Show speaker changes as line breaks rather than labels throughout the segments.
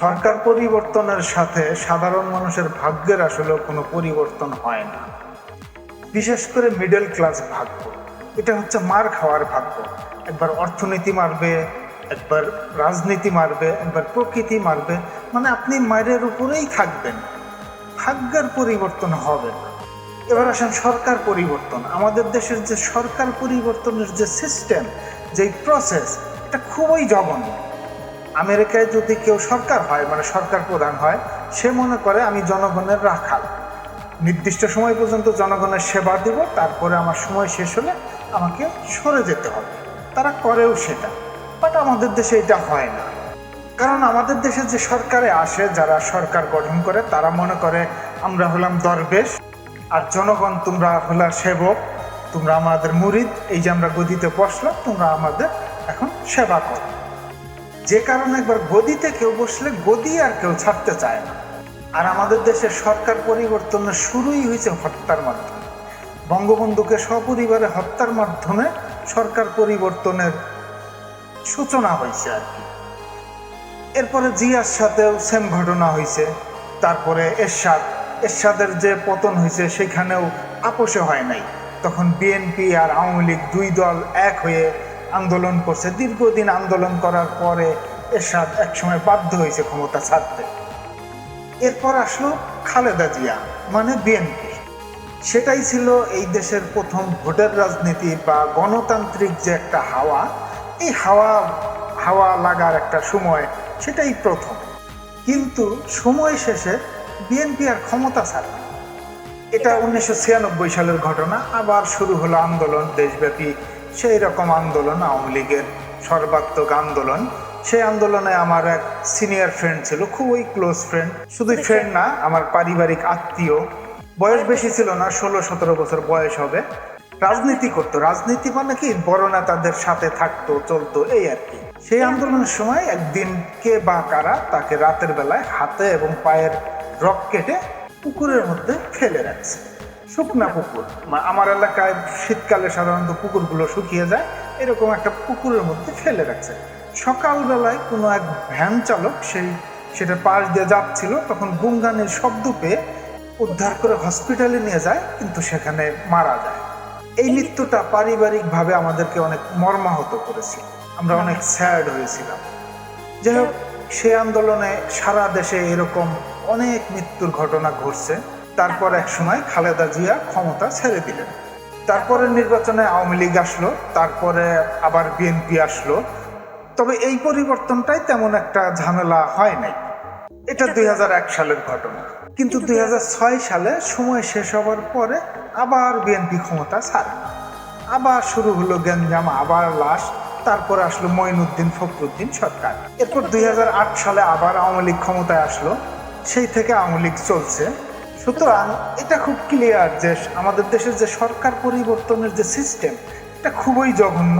সরকার পরিবর্তনের সাথে সাধারণ মানুষের ভাগ্যের আসলে কোনো পরিবর্তন হয় না। বিশেষ করে মিডল ক্লাস ভাগ্য, এটা হচ্ছে মার খাওয়ার ভাগ্য। একবার অর্থনীতি মারবে, একবার রাজনীতি মারবে, একবার প্রকৃতি মারবে, মানে আপনি মায়ের উপরেই থাকবেন, ভাগ্যের পরিবর্তন হবে না। এবার আসেন সরকার পরিবর্তন। আমাদের দেশের যে সরকার পরিবর্তনের যে সিস্টেম, যে প্রসেস, এটা খুবই জঘন্য। আমেরিকায় যদি কেউ সরকার হয়, মানে সরকার প্রধান হয়, সে মনে করে আমি জনগণের রাখাল, নির্দিষ্ট সময় পর্যন্ত জনগণের সেবা দিব, তারপরে আমার সময় শেষ হলে আমাকে সরে যেতে হবে। তারা করেও সেটা, বাট আমাদের দেশে এটা হয় না। কারণ আমাদের দেশে যে সরকারে আসে, যারা সরকার গঠন করে, তারা মনে করে আমরা হলাম দরবেশ, আর জনগণ তোমরা হলা সেবক, তোমরা আমাদের মুরিদ, এই যে আমরা গদিতে বসলাম, তোমরা আমাদের এখন সেবা করো। যে কারণে একবার গদিতে কেউ বসলে গদি আর কেউ ছাড়তে চায় না। আর আমাদের দেশের সরকার পরিবর্তনের শুরুই হয়েছে হত্যার মাধ্যমে। বঙ্গবন্ধুকে সপরিবারে হত্যার মাধ্যমে সরকার পরিবর্তনের সূচনা হয়েছে আর কি। এরপরে জিয়ার সাথেও সেম ঘটনা হয়েছে। তারপরে এরশাদের যে পতন হয়েছে, সেখানেও আপোষে হয় নাই। তখন বিএনপি আর আওয়ামী লীগ দুই দল এক হয়ে আন্দোলন করছে। দীর্ঘদিন আন্দোলন করার পরে এরশাদ একসময় বাধ্য হয়েছে ক্ষমতা ছাড়তে। এরপর আসলো খালেদা জিয়া, মানে বিএনপি। সেটাই ছিল এই দেশের প্রথম ভোটের রাজনীতি বা গণতান্ত্রিক যে একটা হাওয়া, এই হাওয়া লাগার একটা সময়, সেটাই প্রথম। কিন্তু সময় শেষে বিএনপি আর ক্ষমতা ছাড়ে। এটা 1996 সালের ঘটনা। আবার শুরু হলো আন্দোলন দেশব্যাপী, সেই রকম আন্দোলন, আওয়ামী লীগের সর্বাত্মক আন্দোলন। সেই আন্দোলনে আমার এক সিনিয়র ফ্রেন্ড ছিল, খুবই ক্লোজ ফ্রেন্ড, শুধু ফ্রেন্ড না, আমার পারিবারিক আত্মীয়। বয়স বেশি ছিল না, 16-17 বছর বয়স হবে। রাজনীতি করতো। রাজনীতি মানে কি, বড় নেতাদের সাথে থাকতো, চলতো, এই আর কি। সেই আন্দোলনের সময় একদিন কে বা কারা তাকে রাতের বেলায় হাতে এবং পায়ের রক কেটে পুকুরের মধ্যে ফেলে রাখছে। শুকনা পুকুর, আমার এলাকায় শীতকালে সাধারণত পুকুরগুলো শুকিয়ে যায়, এরকম একটা পুকুরের মধ্যে ফেলে রাখছে। সকালবেলায় কোনো এক ভ্যান চালক সেটা পাশ দিয়ে যাচ্ছিল, তখন গুঙ্গানের শব্দ পেয়ে উদ্ধার করে হসপিটালে নিয়ে যায়, কিন্তু সেখানে মারা যায়। এই মৃত্যুটা পারিবারিকভাবে আমাদেরকে অনেক মর্মাহত করেছিল, আমরা অনেক স্যাড হয়েছিলাম। যাই হোক, সে আন্দোলনে সারা দেশে এরকম অনেক মৃত্যুর ঘটনা ঘটছে। তারপর এক সময় খালেদা জিয়া ক্ষমতা ছেড়ে দিলেন। তারপরে নির্বাচনে আওয়ামী লীগ আসলো, তারপরে আবার বিএনপি আসলো। তবে এই পরিবর্তনটাই তেমন একটা ঝামেলা হয় নাই। এটা 2001 সালের ঘটনা। কিন্তু 2006 সালে সময় শেষ হওয়ার পরে আবার বিএনপি ক্ষমতা ছাড়ে, আবার শুরু হলো গ্যাঞ্জাম, আবার লাশ। তারপরে আসলো মঈনুদ্দিন ফখরুদ্দিন সরকার। এরপর 2008 সালে আবার আওয়ামী লীগ ক্ষমতায় আসলো, সেই থেকে আওয়ামী লীগ চলছে। সুতরাং এটা খুব ক্লিয়ার যে আমাদের দেশের যে সরকার পরিবর্তনের যে সিস্টেম, এটা খুবই জঘন্য।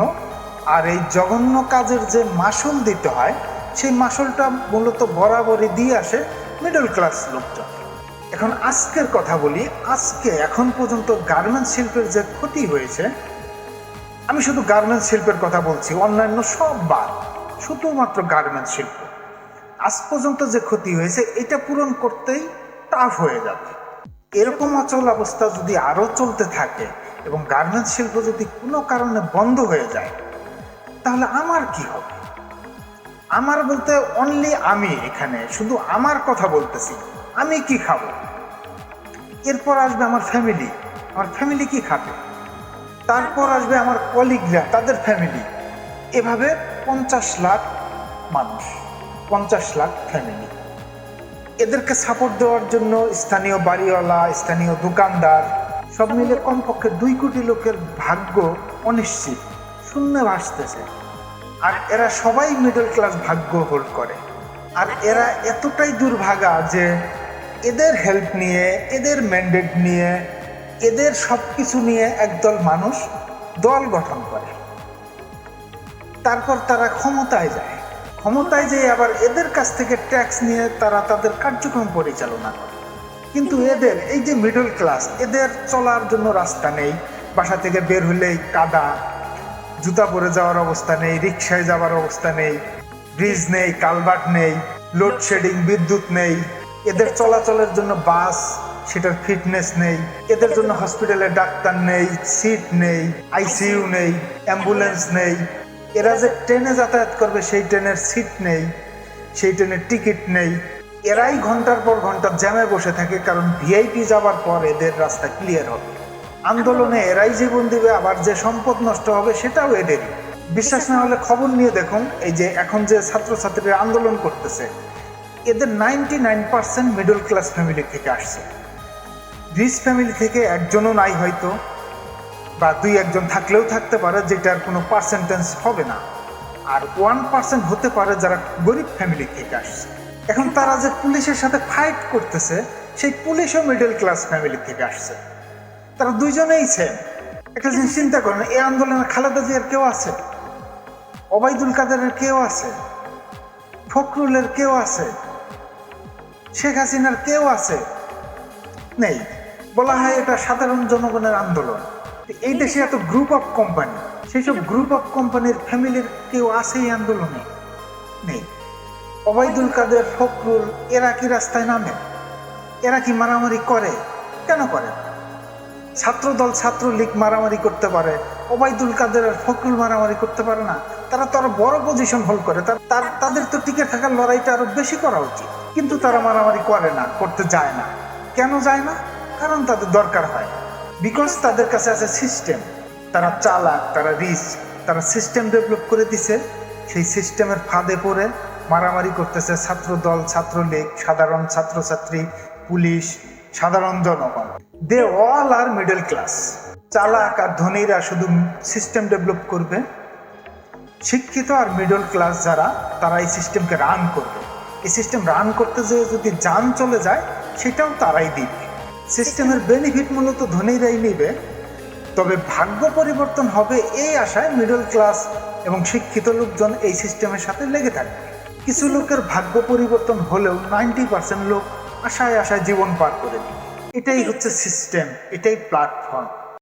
আর এই জঘন্য কাজের যে মাসুল দিতে হয়, সেই মাসুলটা মূলত বরাবরই দিয়ে আসে মিডল ক্লাস লোকজন। এখন আজকের কথা বলি। এখন পর্যন্ত গার্মেন্টস শিল্পের যে ক্ষতি হয়েছে, আমি শুধু গার্মেন্টস শিল্পের কথা বলছি, অন্যান্য সব বাদ, শুধুমাত্র গার্মেন্টস শিল্প। আজ পর্যন্ত যে ক্ষতি হয়েছে, এটা পূরণ করতেই টাফ হয়ে যাবে। এরকম অচল অবস্থা যদি আরও চলতে থাকে এবং গার্মেন্টস শিল্প যদি কোনো কারণে বন্ধ হয়ে যায়, তাহলে আমার কি হবে? আমার বলতে অনলি আমি, এখানে শুধু আমার কথা বলতেছি। আমি কি খাবো? এরপর আসবে আমার ফ্যামিলি কি খাবে? তারপর আসবে আমার কলিগরা, তাদের ফ্যামিলি। এভাবে 50 লাখ মানুষ, 50 লাখ ফ্যামিলি। এদেরকে সাপোর্ট দেওয়ার জন্য স্থানীয় বাড়িওয়ালা, স্থানীয় দোকানদার, সব মিলে কমপক্ষে 2 কোটি লোকের ভাগ্য অনিশ্চিত, শূন্যে ভাসতেছে। আর এরা সবাই মিডল ক্লাস ভাগ্য হোল্ড করে। আর এরা এতটাই দুর্ভাগা যে এদের হেল্প নিয়ে, এদের ম্যান্ডেট নিয়ে, এদের সব কিছু নিয়ে একদল মানুষ দল গঠন করে। তারপর তারা ক্ষমতায় যেয়ে আবার এদের কাছ থেকে ট্যাক্স নিয়ে তারা তাদের কার্যক্রম পরিচালনা করে। কিন্তু এদের এই যে মিডল ক্লাস, এদের চলার জন্য রাস্তা নেই, বাসা থেকে বের হলেই কাদা, জুতা পরে যাওয়ার অবস্থা নেই, রিক্সায় যাওয়ার অবস্থা নেই, ব্রিজ নেই, কালভার্ট নেই। লোডশেডিং, বিদ্যুৎ নেই, এদের চলাচলের জন্য বাস, সেটার ফিটনেস নেই, এদের জন্য হসপিটালে ডাক্তার নেই, সিট নেই, আইসিইউ নেই, অ্যাম্বুলেন্স নেই, এরা যে ট্রেনে যাতায়াত করবে সেই ট্রেনের সিট নেই, সেই ট্রেনের টিকিট নেই, এরাই ঘন্টার পর ঘন্টা জ্যামে বসে থাকে, কারণ ভিআইপি যাবার পর এদের রাস্তা ক্লিয়ার হবে। আন্দোলনে এরাই জীবন দিবে, আবার যে সম্পদ নষ্ট হবে সেটাও এদেরই। বিশ্বাস না হলে খবর নিয়ে দেখুন, এই যে এখন যে ছাত্রছাত্রীরা আন্দোলন করতেছে, এদের 99% মিডল ক্লাস ফ্যামিলি থেকে আসছে। রিচ ফ্যামিলি থেকে একজনও নাই হয়তো, বা দুই একজন থাকলেও থাকতে পারে, যেটার কোনো পার্সেন্টেজ হবে না। আর 1% হতে পারে যারা গরিব ফ্যামিলি থেকে আসছে। এখন তারা যে পুলিশের সাথে ফাইট করতেছে, সেই পুলিশও মিডল ক্লাস ফ্যামিলি থেকে আসছে। তারা দুইজনেই সেম। একটা জিনিস চিন্তা করেন, এই আন্দোলনে খালেদা জিয়ার কেউ আছে, ওবায়দুল কাদেরের কেউ আছে, ফখরুলের কেউ আছে, শেখ হাসিনার কেউ আছে? নেই। বলা হয় এটা সাধারণ জনগণের আন্দোলন। এই দেশে এত গ্রুপ অফ কোম্পানি, সেই সব গ্রুপ অফ কোম্পানির ফ্যামিলির কেউ আছে এই আন্দোলনে? নেই। ওবায়দুল কাদের, ফখরুল, এরা কি রাস্তায় নামে? এরা কি মারামারি করে? কেন করে? ছাত্রদল, ছাত্রলীগ মারামারি করতে পারে, ওবায়দুল কাদের আর ফখরুল মারামারি করতে পারে না? তারা তো আরো বড় পজিশন হোল্ড করে, তাদের তো টিকে থাকার লড়াইটা আরো বেশি করা উচিত। কিন্তু তারা মারামারি করে না, করতে যায় না। কেন যায় না? কারণ তাদের দরকার হয়, বিকজ তাদের কাছে আছে সিস্টেম। তারা চালাক, তারা রিচ, তারা সিস্টেম ডেভেলপ করে দিছে। সেই সিস্টেমের ফাঁদে পড়ে মারামারি করতেছে ছাত্রদল, ছাত্রলীগ, সাধারণ ছাত্রছাত্রী, পুলিশ, সাধারণ জনগণ। They all are middle class. চালাক আর ধনীরা শুধু সিস্টেম ডেভেলপ করবে, শিক্ষিত আর মিডল ক্লাস যারা, তারা এই সিস্টেমকে রান করবে। এই সিস্টেম রান করতে যেয়ে যদি যান চলে যায়, সেটাও তারাই দিবে। সিস্টেমের বেনিফিট মূলত ধনীরাই নিবে। তবে ভাগ্য পরিবর্তন হবে এই আশায় মিডল ক্লাস এবং শিক্ষিত লোকজন এই সিস্টেমের সাথে লেগে থাকবে। কিছু লোকের ভাগ্য পরিবর্তন হলেও 90% লোক আশায় আশায় জীবন পার করে দিবে। এটাই হচ্ছে সিস্টেম, এটাই প্ল্যাটফর্ম।